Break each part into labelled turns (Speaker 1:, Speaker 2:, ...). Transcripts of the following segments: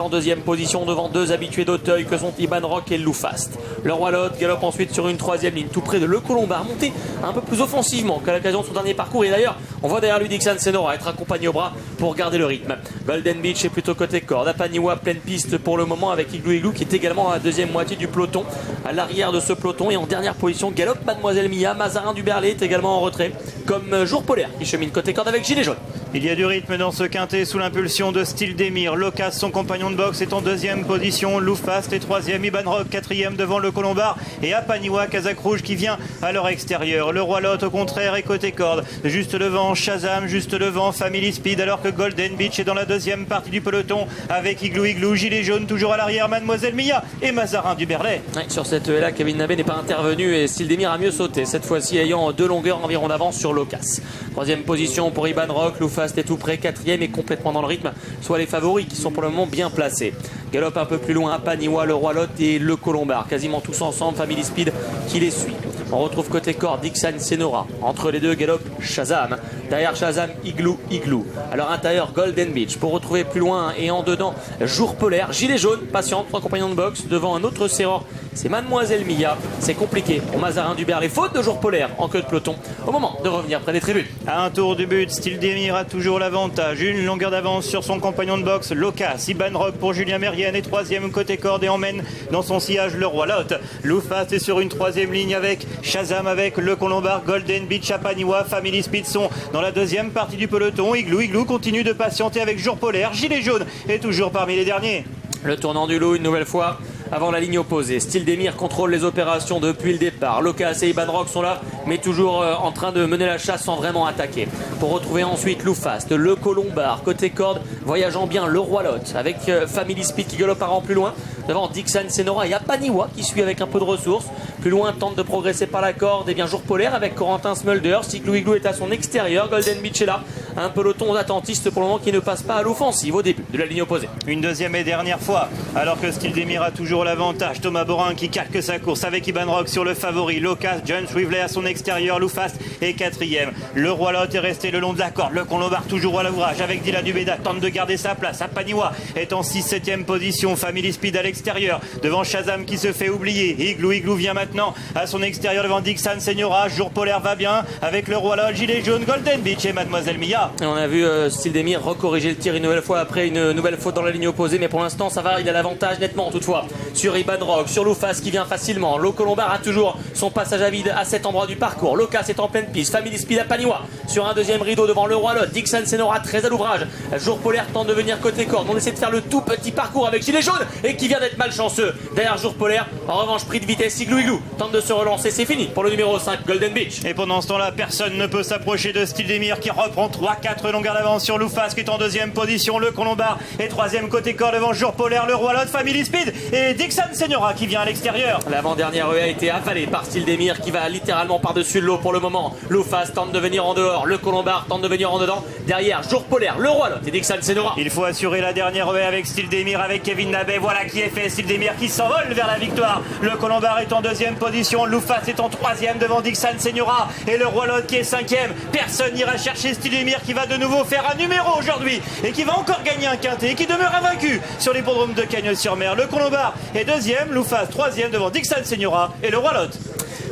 Speaker 1: En deuxième position devant deux habitués d'Auteuil que sont Iban Rock et Loufast. Le Roi Lot galope ensuite sur une troisième ligne tout près de Le Colombard, monté un peu plus offensivement qu'à l'occasion de son dernier parcours. Et d'ailleurs, on voit derrière lui Dixon Senora être accompagné au bras pour garder le rythme. Golden Beach est plutôt côté corde. Apaniwa pleine piste pour le moment avec Igloo Igloo qui est également à la deuxième moitié du peloton. À l'arrière de ce peloton et en dernière position, galope Mademoiselle Mia. Mazarin du Berlay est également en retrait, comme Jour Polaire qui chemine côté corde avec Gilet Jaune.
Speaker 2: Il y a du rythme dans ce quintet sous l'impulsion de Style Demir. Locas, son compagnon de boxe, est en deuxième position. Loufast est troisième. Iban Rock, quatrième devant Le Colombard. Et Apaniwa, Casaque Rouge qui vient à leur extérieur. Le Roi Lot, au contraire, est côté corde. Juste devant Shazam, juste devant Family Speed. Alors que Golden Beach est dans la deuxième partie du peloton avec Igloo Igloo. Gilet Jaune toujours à l'arrière. Mademoiselle Mia et Mazarin du Berlay.
Speaker 1: Ouais, sur cette là, Kevin Nabé n'est pas intervenu et Style Demir a mieux sauté. Cette fois-ci ayant 2 longueurs environ d'avance sur Locas. Troisième position pour Iban Rock. Loufast est tout près. Quatrième et complètement dans le rythme. Soit les favoris qui sont pour le moment bien placés. Galope un peu plus loin Apaniwa, le Roi Lot et Le Colombard. Quasiment tous ensemble. Family Speed qui les suit. On retrouve côté corps Dixon Senora. Entre les deux galope Shazam. Derrière Shazam, Igloo Igloo. Alors intérieur Golden Beach. Pour retrouver plus loin et en dedans Jour Polaire. Gilet Jaune, patiente, 3 compagnons de boxe. Devant un autre serreur, c'est Mademoiselle Mia. C'est compliqué pour Mazarin du Berlay. Faute de Jour Polaire en queue de peloton. Au moment de revenir près des tribunes.
Speaker 2: À un tour du but, Style Demir a toujours l'avantage. Une longueur d'avance sur son compagnon de boxe, Locas. Iban Rock pour Julien Mérienne est troisième côté corde et emmène dans son sillage le Roi Lot. Loufast est sur une troisième ligne avec Shazam, avec Le Colombard, Golden Beach, Apaniwa, Family Speed sont dans la deuxième partie du peloton. Igloo Igloo continue de patienter avec Jour Polaire. Gilet Jaune est toujours parmi les derniers.
Speaker 1: Le tournant du loup une nouvelle fois avant la ligne opposée. Style Demir contrôle les opérations depuis le départ. Locas et Iban Rock sont là, mais toujours en train de mener la chasse sans vraiment attaquer. Pour retrouver ensuite Loufast, Le Colombard, côté corde, voyageant bien le Roi Lot, avec Family Speed qui galope un rang plus loin. Devant Dixon Senora et Apaniwa qui suit avec un peu de ressources. Plus loin, tente de progresser par la corde. Et bien Jour Polaire avec Corentin Smulders. Igloo Igloo est à son extérieur. Golden Beach est là. Un peloton d'attentistes pour le moment qui ne passe pas à l'offensive au début de la ligne opposée.
Speaker 2: Une deuxième et dernière fois, alors que Style Demir a toujours l'avantage. Thomas Borin qui calque sa course avec Iban Rock sur le favori. Locas, John Swivley à son extérieur. Loufast est quatrième. Le Roi Lot est resté le long de la corde. Le Colombard toujours à l'ouvrage avec Dylan Dubeda. Tente de garder sa place. Apaniwa est en 6-7e position. Family Speed à l'extérieur. Devant Shazam qui se fait oublier. Igloo Igloo vient maintenant à son extérieur devant Dixon Senora. Jour Polaire va bien avec le Roi Lot, Gilet Jaune, Golden Beach et Mademoiselle Mia.
Speaker 1: Et on a vu Style Demir recorriger le tir une nouvelle fois après une nouvelle faute dans la ligne opposée. Mais pour l'instant ça va, il a l'avantage nettement toutefois sur Iban Rock, sur Loufast qui vient facilement. Le Colombard a toujours son passage à vide à cet endroit du parcours. Locas est en pleine piste. Family Speed à Apaniwa sur un deuxième rideau devant le Roi Lot. Dixon Senora très à l'ouvrage. Jour Polaire tente de venir côté corde. On essaie de faire le tout petit parcours avec Gilet Jaune et qui vient d'être malchanceux. Derrière Jour Polaire, en revanche pris de vitesse, Igloo Igloo tente de se relancer, c'est fini pour le numéro 5 Golden Beach.
Speaker 2: Et pendant ce temps-là, personne ne peut s'approcher de Style Demir qui reprend 3-4 longueurs d'avance sur Loufast qui est en deuxième position. Le Colombard est troisième côté corps devant Jour Polaire, le Roi Lot, Family Speed et Dixon Senora qui vient à l'extérieur.
Speaker 1: L'avant-dernière a été avalée par Style Demir qui va littéralement par-dessus l'eau pour le moment. Loufast tente de venir en dehors, le Colombard tente de venir en dedans. Derrière Jour Polaire, le Roi Lot et Dixon Senora.
Speaker 2: Il faut assurer la dernière haie avec Style Demir, avec Kevin Nabé. Voilà qui est fait. Style Demir qui s'envole vers la victoire. Le Colombard est en deuxième position. Loufast est en troisième devant Dixon Senora. Et le Roi Lot qui est cinquième. Personne n'ira chercher Style Demir qui va de nouveau faire un numéro aujourd'hui. Et qui va encore gagner un quintet. Et qui demeure invaincu sur l'hippodrome de Cagnes-sur-Mer. Le Colombard est deuxième. Loufast troisième devant Dixon Senora. Et le Roi Lot.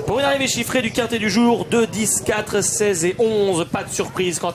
Speaker 1: Pour une arrivée chiffrée du quintet du jour, 2, 10, 4, 16 et 11. Pas de surprise quant